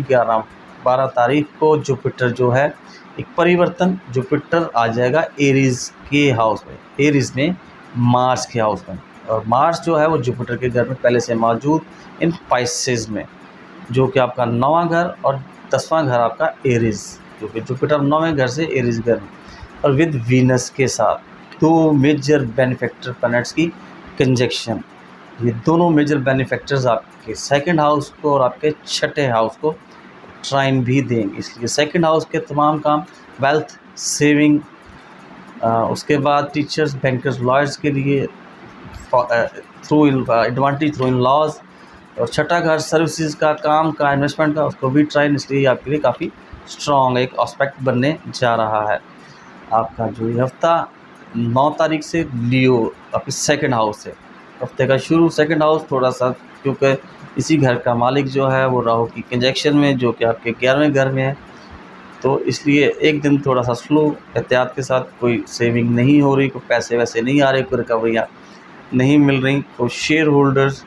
12 तारीख को जुपिटर जो है एक परिवर्तन, जुपिटर आ जाएगा एरीज़ के हाउस में, एरीज़ में मार्स के हाउस में। और मार्स जो है वो जुपिटर के घर में पहले से मौजूद इन पाइसेस में, जो कि आपका 9वां घर और 10वां घर आपका एरीज़, जो कि जुपिटर 9वें घर से एरीज़ घर में, और विद वीनस के साथ 2 मेजर बेनिफैक्टर प्लैनेट्स की कंजक्शन। ये दोनों मेजर बेनिफैक्टर्स आपके 2nd हाउस को और आपके 6ठे हाउस को ट्राइन भी देंगे, इसलिए 2nd हाउस के तमाम काम, वेल्थ, सेविंग, उसके बाद टीचर्स, बैंकर्स, लॉयर्स के लिए through advantage through in laws, और 6ठा घर सर्विसेज का, काम का, इन्वेस्टमेंट का, उसको भी ट्राइन, इसलिए आपके लिए काफ़ी स्ट्रॉन्ग एक एस्पेक्ट बनने जा रहा है। आपका जो ये हफ्ता 9 तारीख से लियो आपके 2nd हाउस से हफ्ते का शुरू। 2nd हाउस थोड़ा सा, क्योंकि इसी घर का मालिक जो है वो राहु की कंजक्शन में, जो कि आपके 11वें घर में है, तो इसलिए एक दिन थोड़ा सा स्लो, एहतियात के साथ, कोई सेविंग नहीं हो रही, कोई पैसे वैसे नहीं आ रहे, कोई रिकवरियाँ नहीं मिल रही, तो शेयर होल्डर्स,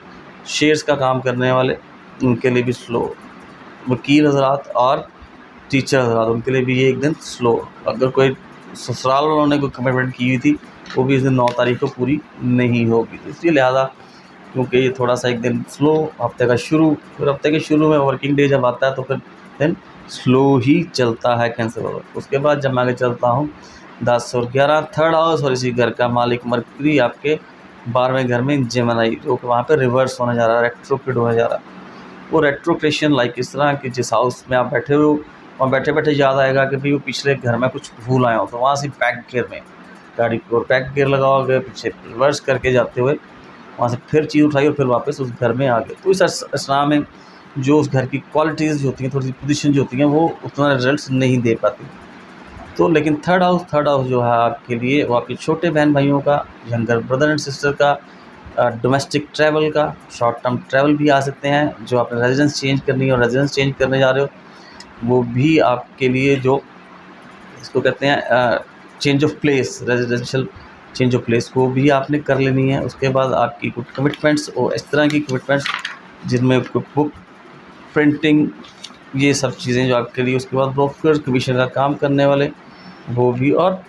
शेयर्स का काम करने वाले, उनके लिए भी स्लो, वकील हजरात और टीचर हजरात, उनके लिए भी ये एक दिन स्लो। अगर कोई ससुराल वालों ने कोई कमिटमेंट की हुई थी वो भी इस दिन 9 तारीख को पूरी नहीं होगी। तो इसलिए लिहाजा क्योंकि ये थोड़ा सा एक दिन स्लो, हफ्ते का शुरू, फिर हफ्ते के शुरू में वर्किंग डे जब आता है तो फिर दिन स्लो ही चलता है कैंसर वाला। उसके बाद जब मैं आगे चलता हूँ 10 और 11 थर्ड हाउस और इसी घर का मालिक मरकरी आपके 12वें घर में जेमिनी, जो कि वहाँ पे रिवर्स होने जा रहा है, रेट्रोग्रेड होने जा रहा है। वो रेट्रोग्रेशन लाइक इस तरह कि जिस हाउस में आप बैठे हो वहाँ बैठे बैठे याद आएगा कि भाई वो पिछले घर में कुछ भूल आए हो, तो वहाँ से बैक गियर में गाड़ी को बैक गियर लगाओगे, पीछे रिवर्स करके जाते हुए वहाँ से फिर चीज़ उठाई और फिर वापस उस घर में आ गए। तो इस असना में जो उस घर की क्वालिटीज़ जो होती हैं, थोड़ी सी पोजीशन जो होती हैं, वो उतना रिजल्ट्स नहीं दे पाती। तो लेकिन थर्ड हाउस जो है आपके लिए वो आपके छोटे बहन भाइयों का, यंगर ब्रदर एंड सिस्टर का, डोमेस्टिक ट्रैवल का, शॉर्ट टर्म ट्रैवल भी आ सकते हैं। जो आपने रेजिडेंस चेंज करनी है और रेजिडेंस चेंज करने जा रहे हो वो भी आपके लिए, जो इसको कहते हैं change of place, residential change of place, वो भी आपने कर लेनी है। उसके बाद आपकी कुछ कमिटमेंट्स और इस तरह की कमिटमेंट्स जिनमें बुक प्रिंटिंग, ये सब चीज़ें जो आपके लिए। उसके बाद ब्रोकर कमीशन का काम करने वाले वो भी, और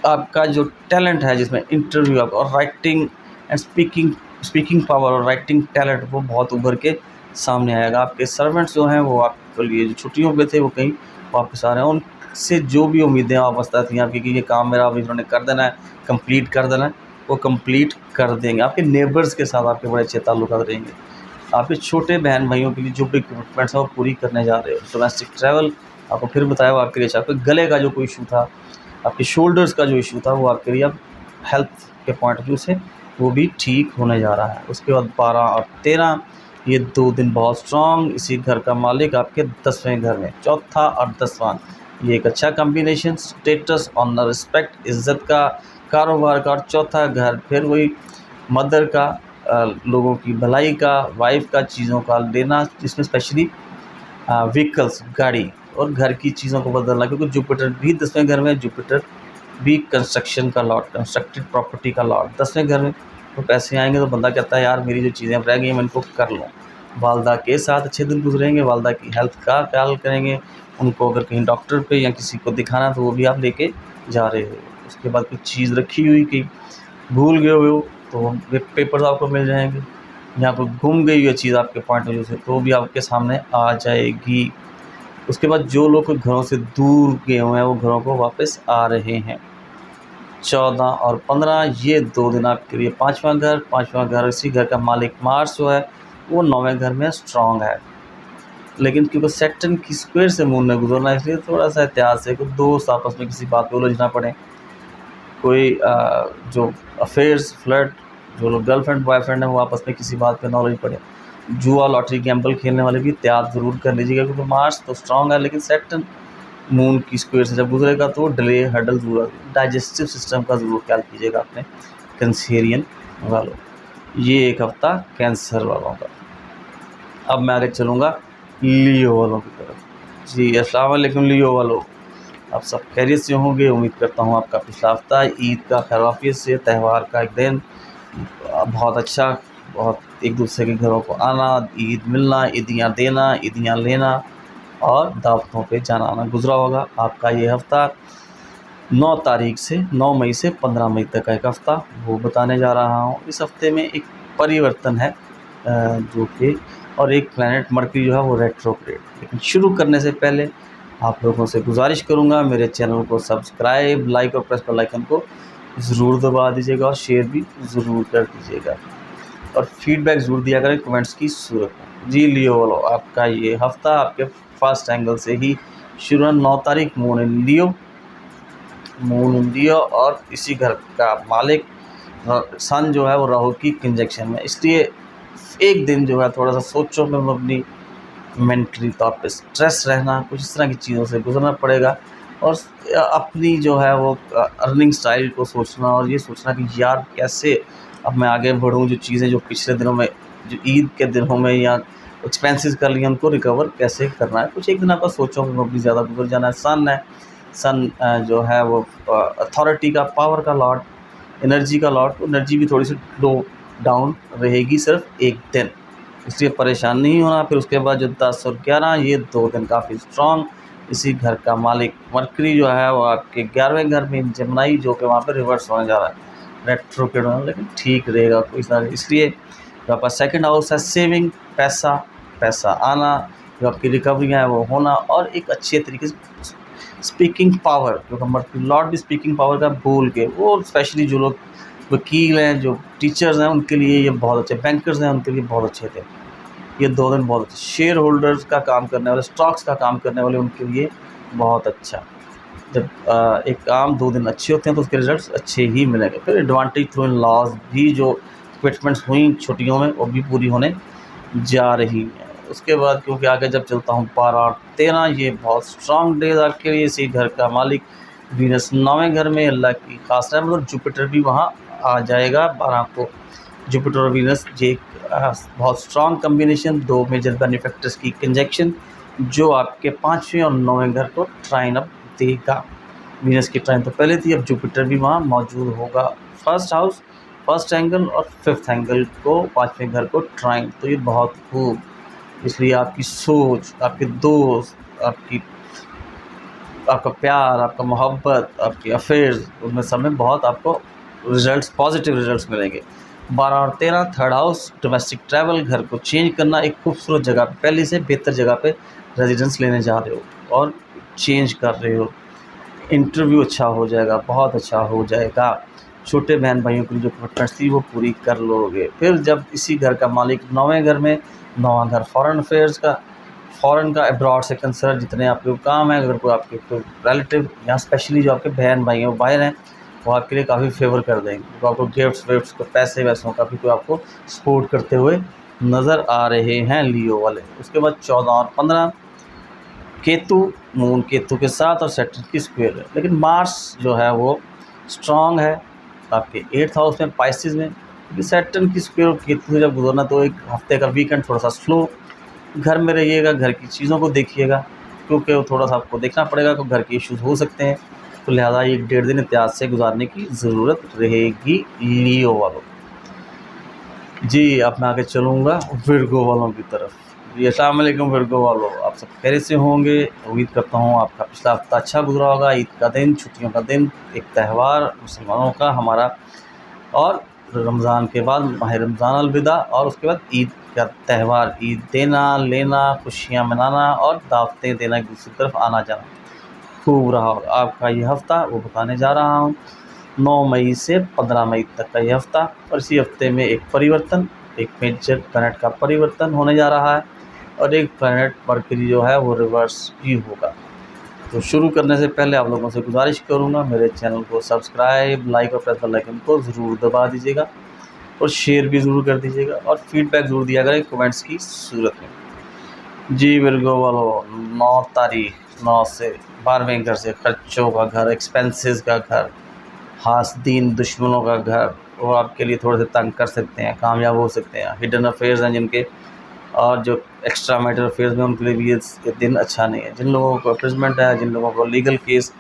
आपका जो टैलेंट है जिसमें इंटरव्यू आप और राइटिंग एंड स्पीकिंग पावर और राइटिंग टैलेंट वो बहुत उभर के सामने आएगा। आपके सर्वेंट्स जो हैं वो आपके लिए जो छुट्टियों पे थे वो कहीं वापस आ रहे हैं, उनसे जो भी उम्मीदें वापस थी आपकी कि ये काम मेरा अभी इन्होंने कर देना है, कंप्लीट कर देना है, वो कंप्लीट कर देंगे। आपके नेबर्स के साथ आपके बड़े अच्छे ताल्लुकात रहेंगे। आपके छोटे बहन भाइयों के लिए जो भी कमिटमेंट्स हैं वो पूरी करने जा रहे हो। डोमेस्टिक ट्रैवल आपको फिर बताया वो आपके लिए अच्छा। आपके गले का जो कोई इशू था, आपके शोल्डर्स का जो इशू था, वो आपके लिए अब हेल्थ के पॉइंट ऑफ व्यू से वो भी ठीक होने जा रहा है। उसके बाद 12 और 13 ये 2 दिन बहुत स्ट्रॉन्ग। इसी घर का मालिक आपके 10वें घर में, चौथा और 10वां, ये एक अच्छा कॉम्बिनेशन। स्टेटस, ऑनर, रिस्पेक्ट, इज़्ज़त का, कारोबार का। और चौथा घर फिर वही मदर का, लोगों की भलाई का, वाइफ का, चीज़ों का लेना, जिसमें स्पेशली व्हीकल्स, गाड़ी और घर की चीज़ों को बदलना, क्योंकि जुपिटर भी 10वें घर में, जुपिटर भी कंस्ट्रक्शन का लॉट, कंस्ट्रक्टेड प्रॉपर्टी का लॉट 10वें घर में। तो पैसे आएंगे तो बंदा कहता है यार मेरी जो चीज़ें रह गई मैं इनको कर लूँ। वालदा के साथ अच्छे दिन गुजरेंगे, वालदा की हेल्थ का ख्याल करेंगे, उनको अगर कहीं डॉक्टर पे या किसी को दिखाना तो वो भी आप लेके जा रहे हो। उसके बाद कुछ चीज़ रखी हुई कि भूल गए हो तो पेपर्स आपको मिल जाएंगे, यहाँ पर गुम गई हुई चीज़ आपके पॉइंट ऑफ व्यू से तो भी आपके सामने आ जाएगी। उसके बाद जो लोग घरों से दूर गए हुए हैं वो घरों को वापस आ रहे हैं। 14 और 15 ये 2 दिन आपके लिए पाँचवां घर इसी घर का मालिक मार्स जो है वो 9वें घर में स्ट्रॉन्ग है। लेकिन क्योंकि सैटर्न की स्क्वायर से मून में गुजरना है इसलिए थोड़ा सा एहतियात से कि दोस्त आपस में किसी बात पे उलझ ना पड़े। कोई जो अफेयर्स, फ्लर्ट, जो लोग गर्लफ्रेंड बॉयफ्रेंड हैं वो आपस में किसी बात पे ना उलझ पड़े। जुआ, लॉटरी, गैम्बल खेलने वाले भी एहतियात ज़रूर कर लीजिएगा, क्योंकि मार्स तो स्ट्रॉन्ग है लेकिन सैटर्न मून की स्क्वायर से जब गुजरेगा तो डिले, हर्डल ज़रूर। डाइजेस्टिव सिस्टम का ज़रूर ख्याल कीजिएगा अपने कैंसेरियन वालों। ये एक हफ़्ता कैंसर वालों का। अब मैं आगे चलूँगा लियो वालों की तरफ। जी अस्सलाम वालेकुम लियो वालों, आप सब खैरियत से होंगे। उम्मीद करता हूँ आपका पिछला हफ्ता ईद का खैर-वाफ़ियत से, त्यौहार का एक दिन बहुत अच्छा, बहुत एक दूसरे के घरों को आना, ईद मिलना, ईदियाँ देना, ईदियाँ लेना और दावतों पे जाना आना गुजरा होगा। आपका ये हफ़्ता 9 तारीख से 9 मई से 15 मई तक का एक हफ़्ता वो बताने जा रहा हूँ। इस हफ़्ते में एक परिवर्तन है जो कि, और एक प्लैनेट मरकरी जो है वो रेट्रोग्रेड। लेकिन शुरू करने से पहले आप लोगों से गुजारिश करूंगा मेरे चैनल को सब्सक्राइब, लाइक और प्रेस बेल आइकन को ज़रूर दबा दीजिएगा और शेयर भी ज़रूर कर दीजिएगा और फीडबैक ज़रूर दिया करें कमेंट्स की सूरत में। जी लियो वालों, आपका ये हफ़्ता आपके फर्स्ट एंगल से ही शुरू। 9 तारीख मून इन लियो और इसी घर का मालिक सन जो है वो राहु की कंजक्शन में, इसलिए एक दिन जो है थोड़ा सा सोचो में मबनी, मेंटली तौर पे स्ट्रेस रहना, कुछ इस तरह की चीज़ों से गुजरना पड़ेगा। और अपनी जो है वो अर्निंग स्टाइल को सोचना और ये सोचना कि यार कैसे अब मैं आगे बढ़ूँ, जो चीज़ें जो पिछले दिनों में, जो ईद के दिनों में या एक्सपेंसेस कर लिए उनको रिकवर कैसे करना है। कुछ एक दिन आपका सोचो में मबनी ज़्यादा गुजर जाना है। सन जो है वो अथॉरिटी का, पावर का लॉर्ड, एनर्जी का लॉर्ड, तो एनर्जी भी थोड़ी सी लो डाउन रहेगी सिर्फ एक दिन, इसलिए परेशान नहीं होना। फिर उसके बाद जो 10 और 11 ये 2 दिन काफ़ी स्ट्रॉन्ग, इसी घर का मालिक मरकरी जो है वो आपके 11वें घर में जेमिनी, जो कि वहाँ पे रिवर्स होने जा रहा है, रेट्रोग्रेड होना, लेकिन ठीक रहेगा कोई सारा। इसलिए जो आपका सेकंड हाउस है सेविंग, पैसा पैसा आना, जो आपकी रिकवरियाँ हैं वो होना, और एक अच्छे तरीके से स्पीकिंग पावर, जो मरकरी लॉर्ड भी स्पीकिंग पावर का बोल के, वो स्पेशली जो लोग वकील हैं, जो टीचर्स हैं, उनके लिए ये बहुत अच्छे, बैंकर्स हैं उनके लिए बहुत अच्छे थे ये 2 दिन, बहुत अच्छे। शेयर होल्डर्स का काम करने वाले, स्टॉक्स का काम करने वाले, उनके लिए बहुत अच्छा। जब एक काम 2 दिन अच्छे होते हैं तो उसके रिजल्ट्स अच्छे ही मिलेंगे। फिर एडवांटेज थ्रू इन लॉज भी जो कमिटमेंट्स हुई छुट्टियों में वो भी पूरी होने जा रही हैं। उसके बाद क्योंकि आगे जब चलता हूँ 12 और 13, ये बहुत स्ट्रॉन्ग डेज आपके लिए। इसी घर का मालिक वीनस 9वें घर में, अल्लाह की खास रहमत, और जुपिटर भी वहाँ आ जाएगा 12 को। जुपिटर और वीनस ये बहुत स्ट्रॉन्ग कम्बिनेशन, 2 मेजर बेनिफैक्टर्स की कंजक्शन, जो आपके 5वें और 9वें घर को ट्राइन अप देगा। वीनस की ट्राइन तो पहले थी, अब जुपिटर भी वहाँ मौजूद होगा। फर्स्ट हाउस, फर्स्ट एंगल और 5th एंगल को 5वें घर को ट्राइन, तो ये बहुत खूब। इसलिए आपकी सोच, आपके दोस्त, आपका प्यार, आपका मोहब्बत, आपकी अफेयर्स, उनमें सब में बहुत आपको रिजल्ट्स, पॉजिटिव रिजल्ट्स मिलेंगे। 12 और 13 थर्ड हाउस, डोमेस्टिक ट्रैवल, घर को चेंज करना, एक खूबसूरत जगह पे, पहले से बेहतर जगह पे रेजिडेंस लेने जा रहे हो और चेंज कर रहे हो। इंटरव्यू अच्छा हो जाएगा, बहुत अच्छा हो जाएगा। छोटे बहन भाइयों की जो कमिटमेंट्स थी वो पूरी कर लोगे। फिर जब इसी घर का मालिक 9वें घर में, 9वां घर फॉरेन अफेयर्स का, फ़ॉरेन का, अब्रॉड से कंसर्न जितने आपके काम है, अगर कोई आपके कोई रिलेटिव या स्पेशली जो आपके बहन भाई हैं बाहर हैं, वो आपके लिए काफ़ी फेवर कर देंगे, तो आपको गिफ्ट्स को, पैसे वैसों का भी कोई आपको सपोर्ट करते हुए नज़र आ रहे हैं लियो वाले। उसके बाद 14 और 15 केतु, मून केतु के साथ और सैटर्न की स्क्वायर है, लेकिन मार्स जो है वो स्ट्रांग है आपके 8th हाउस में, पाइसेस में, क्योंकि सैटर्न की स्क्वायर और केतु से जब गुजरना, तो एक हफ्ते का वीकेंड थोड़ा सा स्लो। घर में रहिएगा, घर की चीज़ों को देखिएगा, क्योंकि वो थोड़ा सा आपको देखना पड़ेगा, तो घर के इश्यूज हो सकते हैं, तो लिहाजा 1-1.5 दिन एहतियात से गुजारने की ज़रूरत रहेगी लियो वालों। जी, अब मैं आगे चलूँगा विर्गो वालों की तरफ। जी, अस्सलाम वालेकुम विर्गो वालों, आप सब खैरियत से होंगे। उम्मीद करता हूँ आपका पिछला हफ्ता अच्छा गुजरा होगा। ईद का दिन, छुट्टियों का दिन, एक त्यौहार मुसलमानों का हमारा, और रमज़ान के बाद माह रमज़ान अलविदा, और उसके बाद ईद का त्यौहार, ईद देना लेना, खुशियाँ मनाना और दावतें देना, एक दूसरी तरफ आना जाना खूब रहा होगा। आपका ये हफ़्ता वो बताने जा रहा हूँ। 9 मई से 15 मई तक का ये हफ़्ता, और इसी हफ़्ते में एक परिवर्तन, एक मेजर प्लैनेट का परिवर्तन होने जा रहा है, और एक प्लैनेट मरकरी जो है वो रिवर्स भी होगा। तो शुरू करने से पहले आप लोगों से गुजारिश करूँगा, मेरे चैनल को सब्सक्राइब, लाइक और प्रेस बेल आइकन को ज़रूर दबा दीजिएगा, और शेयर भी ज़रूर कर दीजिएगा, और फीडबैक ज़रूर दिया करें कमेंट्स की सूरत में। जी विर्गो वालों, 9 तारीख, 9 से 12वें घर से खर्चों का घर, एक्सपेंसेस का घर, हासदीन दुश्मनों का घर, वो आपके लिए थोड़े से तंग कर सकते हैं, कामयाब हो सकते हैं। हिडन अफेयर्स हैं जिनके, और जो एक्स्ट्रा मैटर अफेयर्स में, उनके लिए भी ये दिन अच्छा नहीं है। जिन लोगों को अप्रेजमेंट है, जिन लोगों को लीगल केस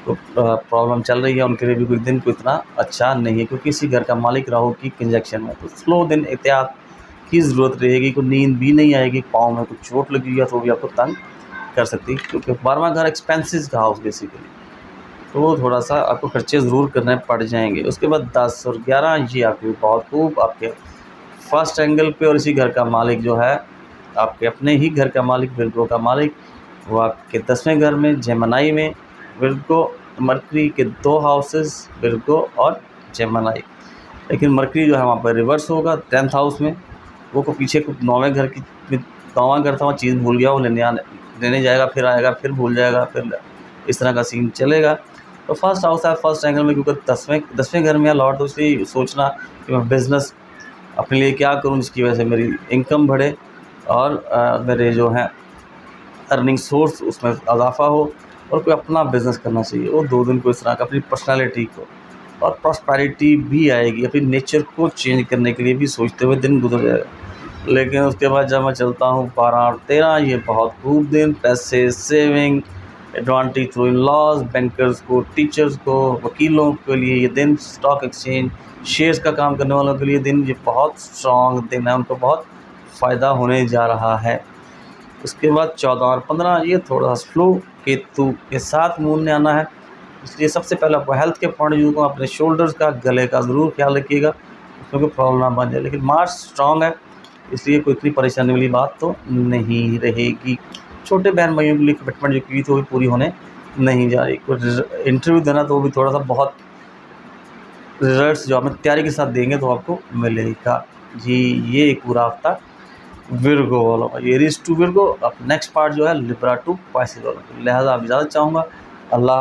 को प्रॉब्लम चल रही है, उनके लिए भी कोई दिन को इतना अच्छा नहीं है, क्योंकि इसी घर का मालिक राहु की कंजक्शन में, तो स्लो दिन, एहतियात की ज़रूरत रहेगी। कोई नींद भी नहीं आएगी, पाँव में कुछ चोट लगी है तो भी आपको तंग कर सकती है, क्योंकि 12वां घर एक्सपेंसेस का हाउस बेसिकली, तो वो थोड़ा सा आपको खर्चे ज़रूर करने पड़ जाएंगे। उसके बाद 10 और 11 ये आपके बहुत खूब, आपके फर्स्ट एंगल पे, और इसी घर का मालिक जो है आपके अपने ही घर का मालिक, विर्गो का मालिक, वो आपके 10वें घर में जेमिनी में। विर्गो, मरकरी के 2 हाउसेस, विर्गो और जेमिनी, लेकिन मरकरी जो है वहाँ पर रिवर्स होगा 10th हाउस में। वो को पीछे कुछ 9वें घर की, 9वां घर था, वहाँ चीज़ भूल गया, वो लेने जाएगा, फिर आएगा, फिर भूल जाएगा, फिर इस तरह का सीन चलेगा। तो फर्स्ट हाउस है फर्स्ट एंगल में, क्योंकि 10वें घर में है लॉर्ड, तो इसलिए सोचना कि मैं बिज़नेस अपने लिए क्या करूं जिसकी वजह से मेरी इनकम बढ़े, और मेरे जो हैं अर्निंग सोर्स उसमें इजाफा हो, और कोई अपना बिज़नेस करना चाहिए। वो 2 दिन को इस तरह का अपनी पर्सनालिटी को, और प्रॉस्पेरिटी भी आएगी, अपनी नेचर को चेंज करने के लिए भी सोचते हुए दिन गुजर जाएगा। लेकिन उसके बाद जब मैं चलता हूँ 12 और 13, ये बहुत खूब दिन, पैसे, saving, advantage through in laws, bankers को, टीचर्स को, वकीलों के लिए ये दिन, स्टॉक एक्सचेंज, शेयर्स का काम करने वालों के लिए दिन, ये बहुत स्ट्रॉन्ग दिन है, उनको बहुत फ़ायदा होने जा रहा है। उसके बाद 14 और 15 ये थोड़ा सा स्लो केतु के साथ मून ने आना है, इसलिए सबसे पहले आपको हेल्थ के पॉइंट ऑफ व्यू को अपने शोल्डर्स का, गले का ज़रूर ख्याल रखिएगा, उसमें कोई प्रॉब्लम ना बन जाए। लेकिन मार्स स्ट्रॉन्ग है, इसलिए कोई इतनी परेशानी वाली बात तो नहीं रहेगी। छोटे बहन भाइयों के लिए कमिटमेंट जो की थी वो भी पूरी होने नहीं जा रही। कुछ इंटरव्यू देना तो वो भी थोड़ा सा बहुत रिजल्ट्स जो आप तैयारी के साथ देंगे तो आपको मिलेगा जी। ये एक पूरा हफ्ता विर्गो वालों का, एरीज टू विर्गो। अब नेक्स्ट पार्ट जो है लिब्रा टू पाइसेस वालों का, लिहाजा आप इजाज़त चाहूँगा। अल्लाह।